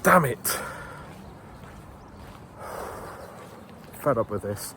Damn it. Fed up with this.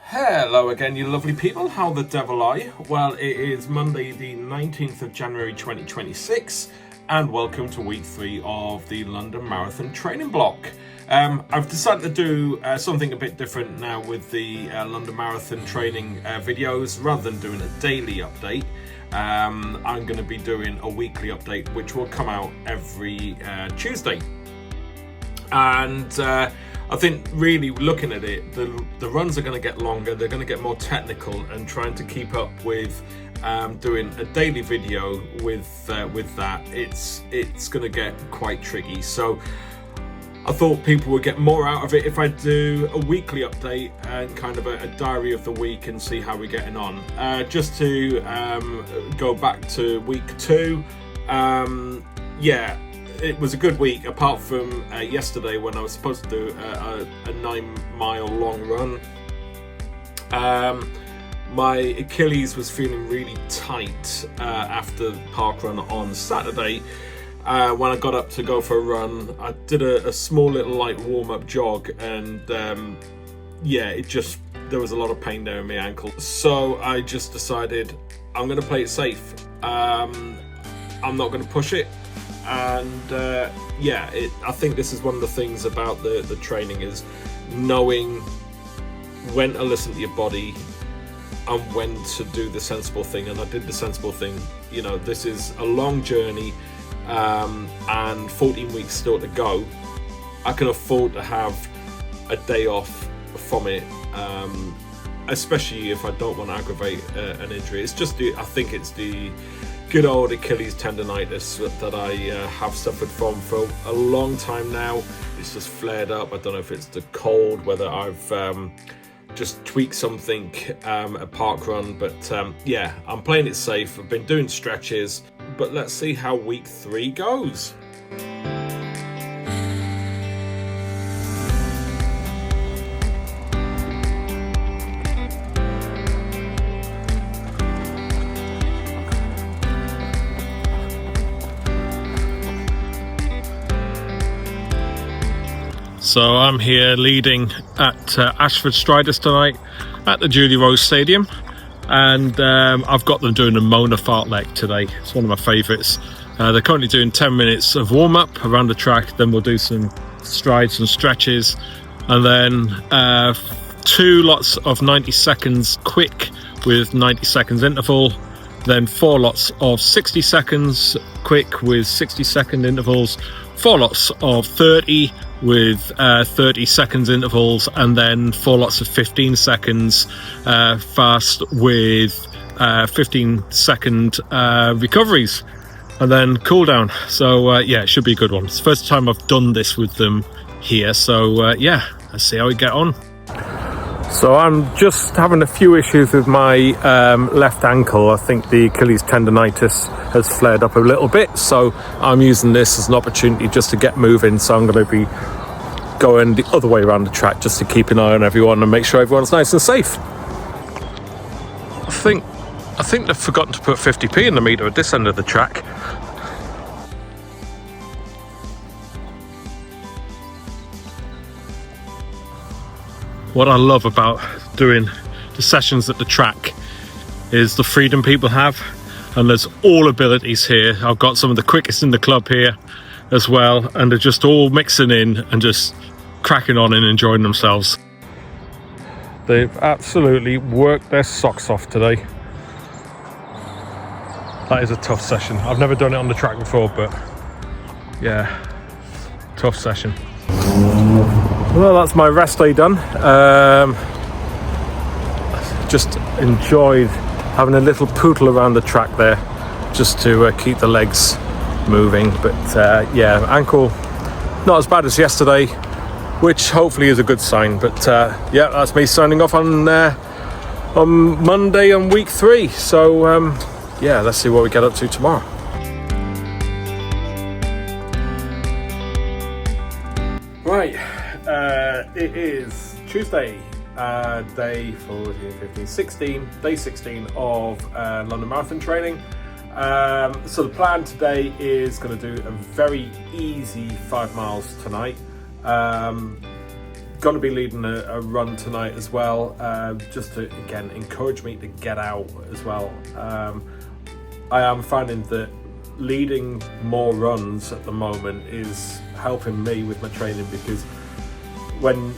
Hello again, you lovely people. How the devil are you? Well, it is Monday the 19th of January 2026 and welcome to week 3 of the London Marathon training block. I've decided to do something a bit different now with the London Marathon training videos. Rather than doing a daily update, I'm going to be doing a weekly update which will come out every Tuesday. And I think really looking at it, the runs are going to get longer, they're going to get more technical, and trying to keep up with doing a daily video with that, it's going to get quite tricky. So I thought people would get more out of it if I do a weekly update and kind of a diary of the week and see how we're getting on. Just to go back to week 2, it was a good week, apart from yesterday when I was supposed to do a 9-mile long run. My Achilles was feeling really tight after the park run on Saturday. When I got up to go for a run, I did a small little light warm-up jog, and there was a lot of pain there in my ankle. So I just decided I'm going to play it safe. I'm not going to push it. And I think this is one of the things about the training, is knowing when to listen to your body and when to do the sensible thing. And I did the sensible thing. You know, this is a long journey, and 14 weeks still to go. I can afford to have a day off from it, especially if I don't want to aggravate an injury. It's just I think it's the good old Achilles tendonitis that I have suffered from for a long time now. It's just flared up. I don't know if it's the cold, whether I've just tweaked something at park run, but I'm playing it safe. I've been doing stretches, but let's see how week 3 goes. So I'm here leading at Ashford Striders tonight at the Julie Rose Stadium, and I've got them doing a Mona fartlek today. It's one of my favourites. They're currently doing 10 minutes of warm-up around the track, then we'll do some strides and stretches, and then 2 lots of 90 seconds quick with 90 seconds interval, then 4 lots of 60 seconds quick with 60-second intervals, 4 lots of 30 with 30 seconds intervals, and then 4 lots of 15 seconds fast with 15-second recoveries, and then cool down. So it should be a good one. It's the first time I've done this with them here, so let's see how we get on. So I'm just having a few issues with my left ankle. I think the Achilles tendonitis has flared up a little bit, so I'm using this as an opportunity just to get moving. So I'm going to be going the other way around the track just to keep an eye on everyone and make sure everyone's nice and safe. I think they've forgotten to put 50p in the meter at this end of the track. What I love about doing the sessions at the track is the freedom people have, and there's all abilities here. I've got some of the quickest in the club here as well, and they're just all mixing in and just cracking on and enjoying themselves. They've absolutely worked their socks off today. That is a tough session. I've never done it on the track before, but tough session. Well, that's my rest day done. Just enjoyed having a little pootle around the track there, just to keep the legs moving. But ankle not as bad as yesterday, which hopefully is a good sign. But that's me signing off on Monday on week 3. So let's see what we get up to tomorrow. Right, it is Tuesday, day 14, 15, 16, day 16 of London Marathon training. So the plan today is going to do a very easy 5 miles tonight. Going to be leading a run tonight as well, just to again encourage me to get out as well. I am finding that leading more runs at the moment is helping me with my training, because when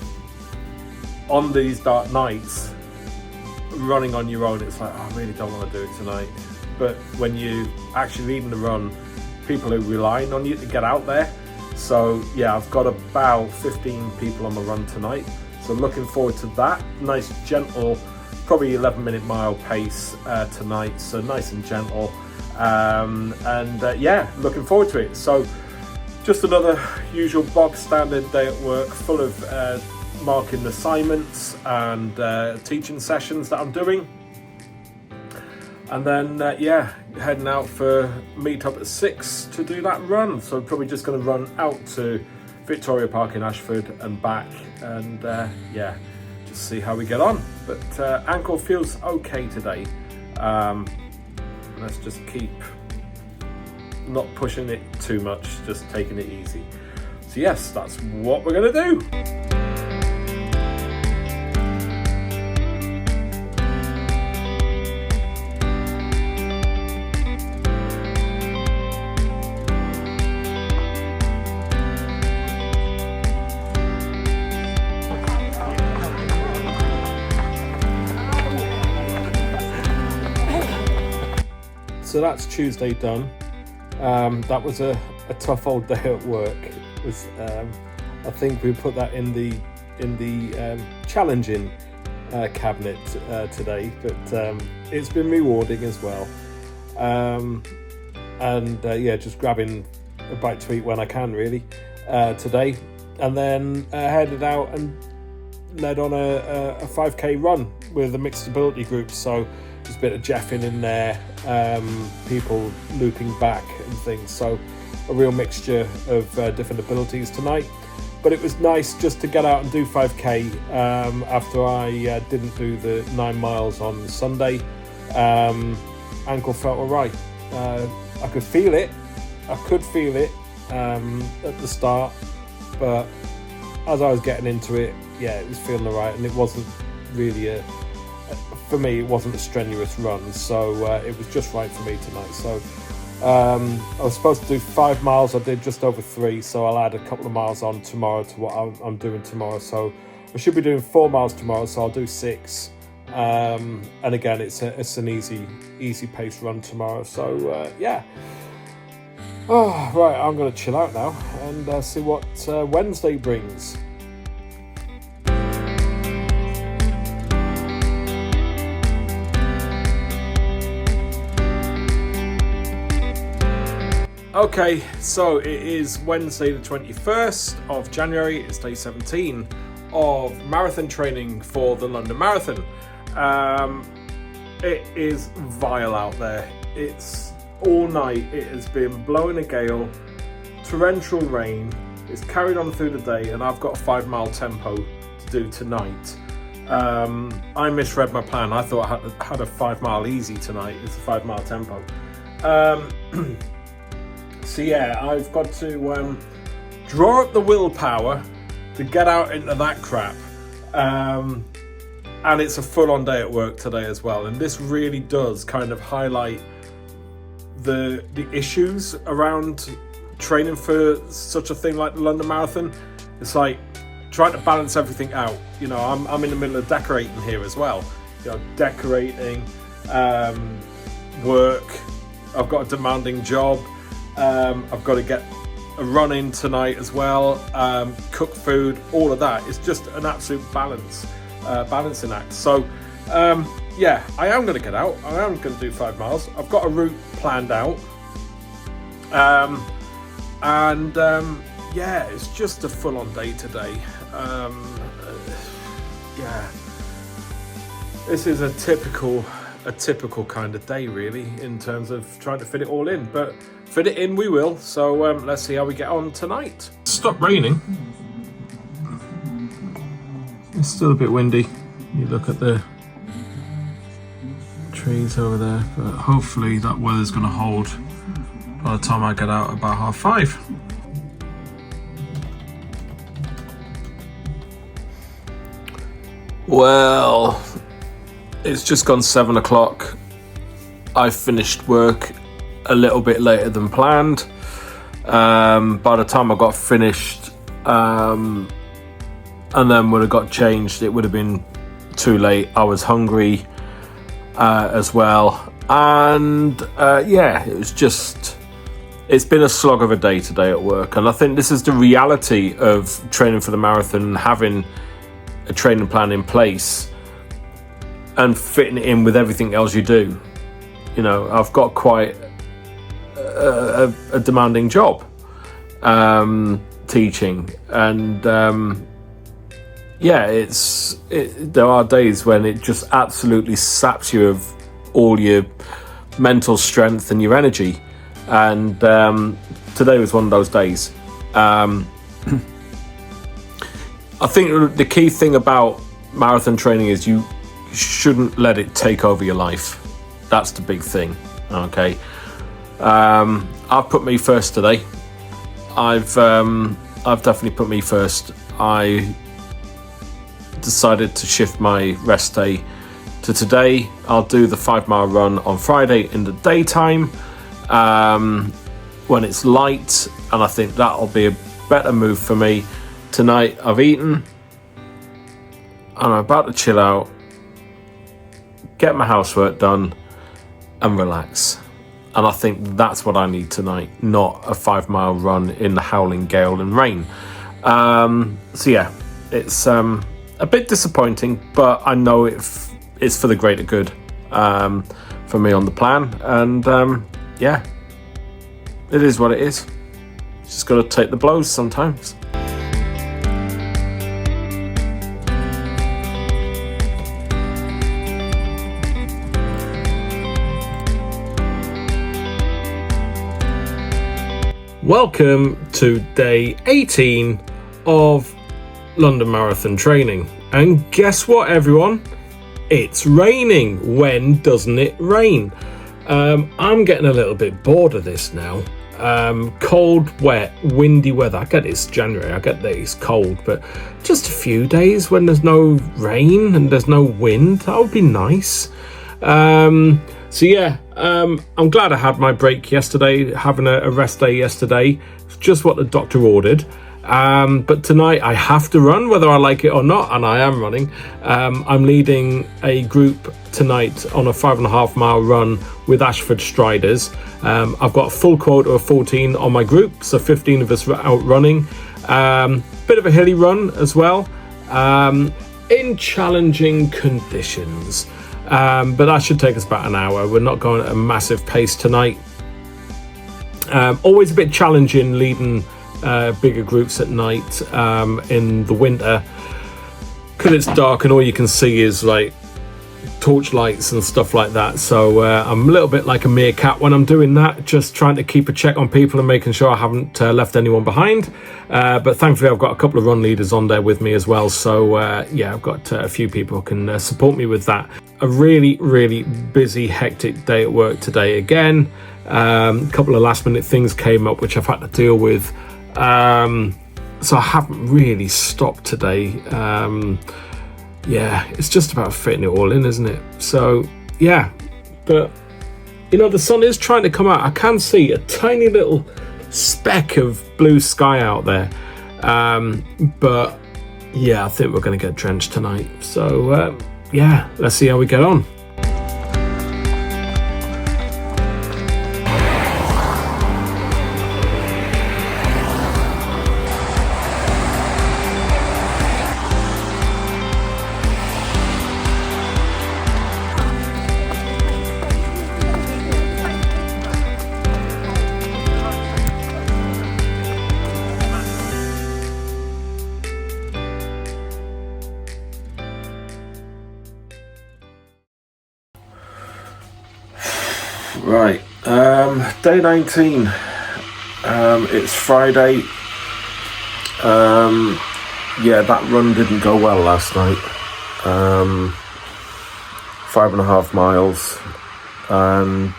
on these dark nights running on your own, it's like, oh, I really don't want to do it tonight. But when you actually leading the run, people are relying on you to get out there. So yeah, I've got about 15 people on the run tonight, so looking forward to that. Nice gentle, probably 11-minute mile pace tonight, so nice and gentle, yeah, looking forward to it. So just another usual bog standard day at work, full of marking assignments and teaching sessions that I'm doing. And then, yeah, heading out for meet up at 6 to do that run. So I'm probably just going to run out to Victoria Park in Ashford and back, and yeah, just see how we get on. But ankle feels okay today. Let's just keep not pushing it too much, just taking it easy. So yes, that's what we're going to do. So that's Tuesday done. That was a tough old day at work. It was, I think we put that in the challenging cabinet today, but it's been rewarding as well. Yeah, just grabbing a bite to eat when I can, really, today, and then headed out and led on a 5k run with a mixed ability group. So there's a bit of jeffing in there, people looping back and things, so a real mixture of different abilities tonight. But it was nice just to get out and do 5k after I didn't do the 9 miles on Sunday. Ankle felt alright. I could feel it at the start, but as I was getting into it, yeah, it was feeling alright, and it wasn't really for me, it wasn't a strenuous run, so it was just right for me tonight. So I was supposed to do 5 miles, I did just over 3, so I'll add a couple of miles on tomorrow to what I'm doing tomorrow. So I should be doing 4 miles tomorrow, so I'll do 6. And again, it's an easy pace run tomorrow. So yeah. Oh, right, I'm going to chill out now and see what Wednesday brings. Okay, so it is Wednesday the 21st of January, it's day 17 of marathon training for the London Marathon. It is vile out there. It's all night, it has been blowing a gale, torrential rain, it's carried on through the day, and I've got a 5 mile tempo to do tonight. I misread my plan. I thought I had a 5 mile easy tonight. It's a 5 mile tempo. So yeah, I've got to draw up the willpower to get out into that crap. And it's a full-on day at work today as well. And this really does kind of highlight the issues around training for such a thing like the London Marathon. It's like trying to balance everything out. You know, I'm in the middle of decorating here as well. You know, decorating, work. I've got a demanding job. I've got to get a run in tonight as well, cook food, all of that. It's just an absolute balancing act. So yeah, I am going to get out. I am going to do 5 miles. I've got a route planned out, yeah, it's just a full-on day today. Yeah, this is a typical kind of day, really, in terms of trying to fit it all in, but fit it in we will. So let's see how we get on tonight. Stop raining. It's still a bit windy. You look at the trees over there, but hopefully that weather's going to hold by the time I get out about 5:30. Well, it's just gone 7 o'clock. I finished work a little bit later than planned. By the time I got finished and then would have got changed, it would have been too late. I was hungry as well, and it's been a slog of a day today at work, and I think this is the reality of training for the marathon and having a training plan in place and fitting it in with everything else you do. You know, I've got quite a demanding job, teaching, and there are days when it just absolutely saps you of all your mental strength and your energy, and today was one of those days. I think the key thing about marathon training is you shouldn't let it take over your life. That's the big thing. Okay. I've put me first today. I've definitely put me first. I decided to shift my rest day to today. I'll do the 5-mile run on Friday in the daytime when it's light, and I think that'll be a better move for me. Tonight I've eaten and I'm about to chill out, get my housework done and relax. And I think that's what I need tonight, not a 5-mile run in the howling gale and rain. It's a bit disappointing, but I know it's for the greater good for me on the plan. And it is what it is. Just got to take the blows sometimes. Welcome to day 18 of London Marathon training. And guess what, everyone? It's raining. When doesn't it rain? I'm getting a little bit bored of this now. Cold, wet, windy weather. I get it's January, I get that it's cold, but just a few days when there's no rain and there's no wind, that would be nice. I'm glad I had my break yesterday, having a rest day yesterday. It's just what the doctor ordered. But tonight I have to run whether I like it or not, and I am running. I'm leading a group tonight on a 5.5 mile run with Ashford Striders. I've got a full quota of 14 on my group, so 15 of us out running. Bit of a hilly run as well, in challenging conditions. But that should take us about an hour. We're not going at a massive pace tonight. Always a bit challenging leading bigger groups at night in the winter, because it's dark and all you can see is like torch lights and stuff like that. So I'm a little bit like a meerkat when I'm doing that, just trying to keep a check on people and making sure I haven't left anyone behind. But thankfully I've got a couple of run leaders on there with me as well. So I've got a few people who can support me with that. A really, really busy, hectic day at work today again. A couple of last minute things came up which I've had to deal with. So I haven't really stopped today. It's just about fitting it all in, isn't it? So but the sun is trying to come out. I can see a tiny little speck of blue sky out there, but I think we're going to get drenched tonight. So let's see how we get on. Right, day 19, it's Friday, Yeah, that run didn't go well last night. 5.5 miles, and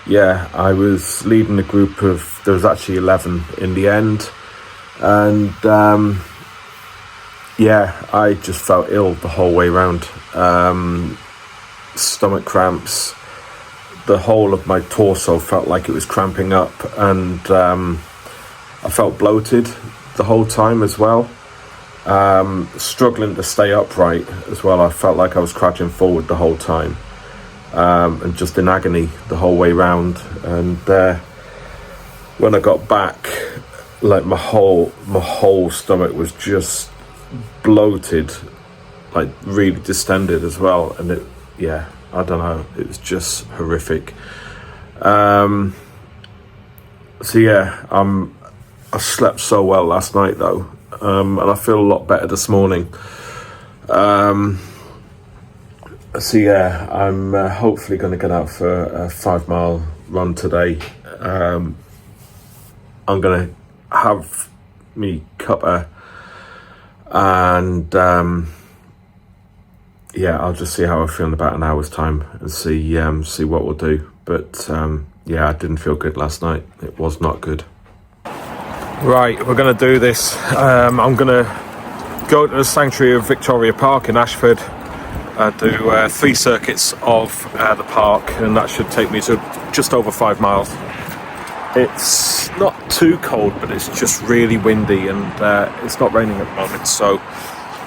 yeah, I was leading a group of, there was actually 11 in the end, and yeah, I just felt ill the whole way round. Stomach cramps, the whole of my torso felt like it was cramping up, and I felt bloated the whole time as well. Struggling to stay upright as well. I felt like I was crouching forward the whole time, and just in agony the whole way round. And when I got back, like my whole stomach was just bloated, like really distended as well. And it, yeah, I don't know, it was just horrific. So yeah, I slept so well last night though, and I feel a lot better this morning. So yeah, I'm hopefully going to get out for a 5-mile run today. I'm going to have me cuppa, and yeah, I'll just see how I feel in about an hour's time and see what we'll do. But yeah, I didn't feel good last night. It was not good. Right, we're going to do this. I'm going to go to the sanctuary of Victoria Park in Ashford, do 3 circuits of the park, and that should take me to just over 5 miles. It's not too cold, but it's just really windy, and it's not raining at the moment, so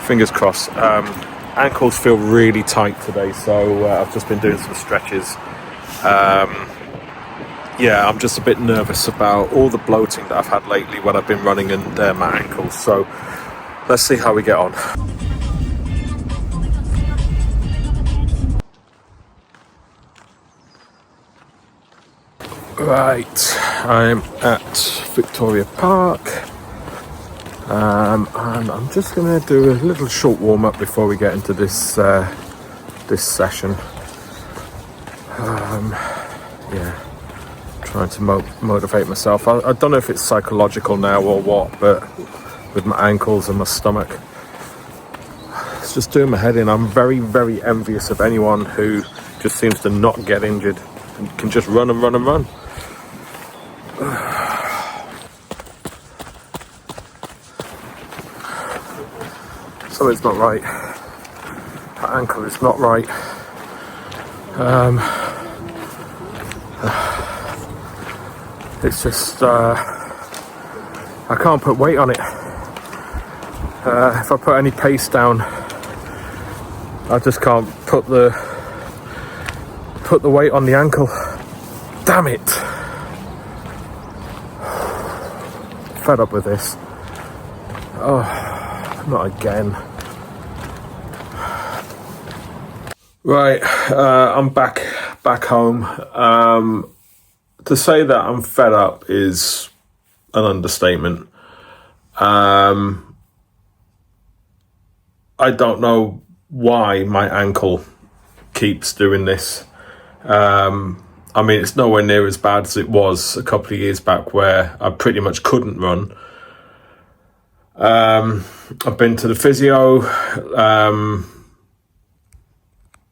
fingers crossed. Ankles feel really tight today, so I've just been doing some stretches. Yeah, I'm just a bit nervous about all the bloating that I've had lately when I've been running, and my ankles, so let's see how we get on. Right, I'm at Victoria Park, and I'm just going to do a little short warm-up before we get into this this session. Yeah, trying to motivate myself. I don't know if it's psychological now or what, but with my ankles and my stomach, it's just doing my head in. I'm very, very envious of anyone who just seems to not get injured and can just run and run and run. Something's not right. That ankle is not right. It's just I can't put weight on it. If I put any pace down, I just can't put the weight on the ankle. Damn it! Fed up with this. Oh, not again. Right, I'm back home. To say that I'm fed up is an understatement. I don't know why my ankle keeps doing this. I mean, it's nowhere near as bad as it was a couple of years back, where I pretty much couldn't run. I've been to the physio,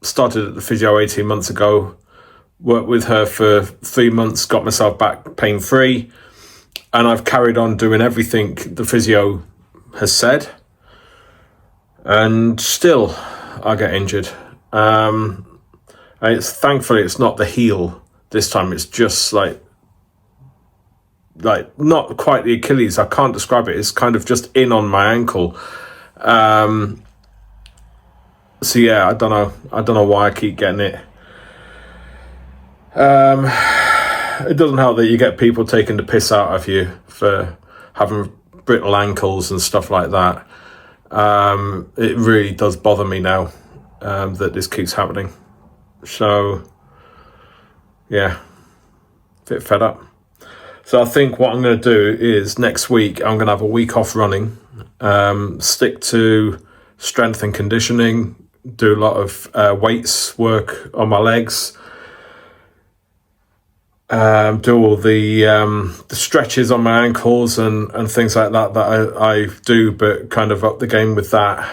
started at the physio 18 months ago, worked with her for 3 months, got myself back pain-free, and I've carried on doing everything the physio has said, and still I get injured. And thankfully it's not the heel this time. It's just like not quite the Achilles. I can't describe it. It's kind of just in on my ankle. So yeah, I don't know why I keep getting it. It doesn't help that you get people taking the piss out of you for having brittle ankles and stuff like that. It really does bother me now that this keeps happening. So yeah, a bit fed up. So I think what I'm going to do is next week I'm going to have a week off running, stick to strength and conditioning, do a lot of weights work on my legs, do all the stretches on my ankles and things like that I do, but kind of up the game with that,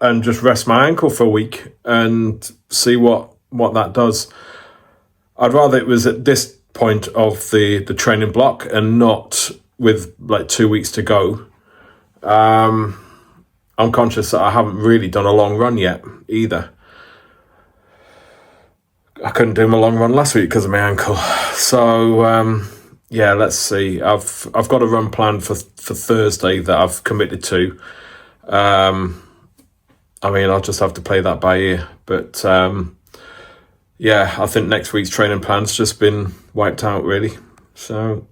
and just rest my ankle for a week and see what that does. I'd rather it was at this point of the training block and not with like 2 weeks to go. I'm conscious that I haven't really done a long run yet either. I couldn't do my long run last week because of my ankle. So yeah, let's see. I've got a run planned for Thursday that I've committed to. I mean, I'll just have to play that by ear. But yeah, I think next week's training plan's just been wiped out really. So.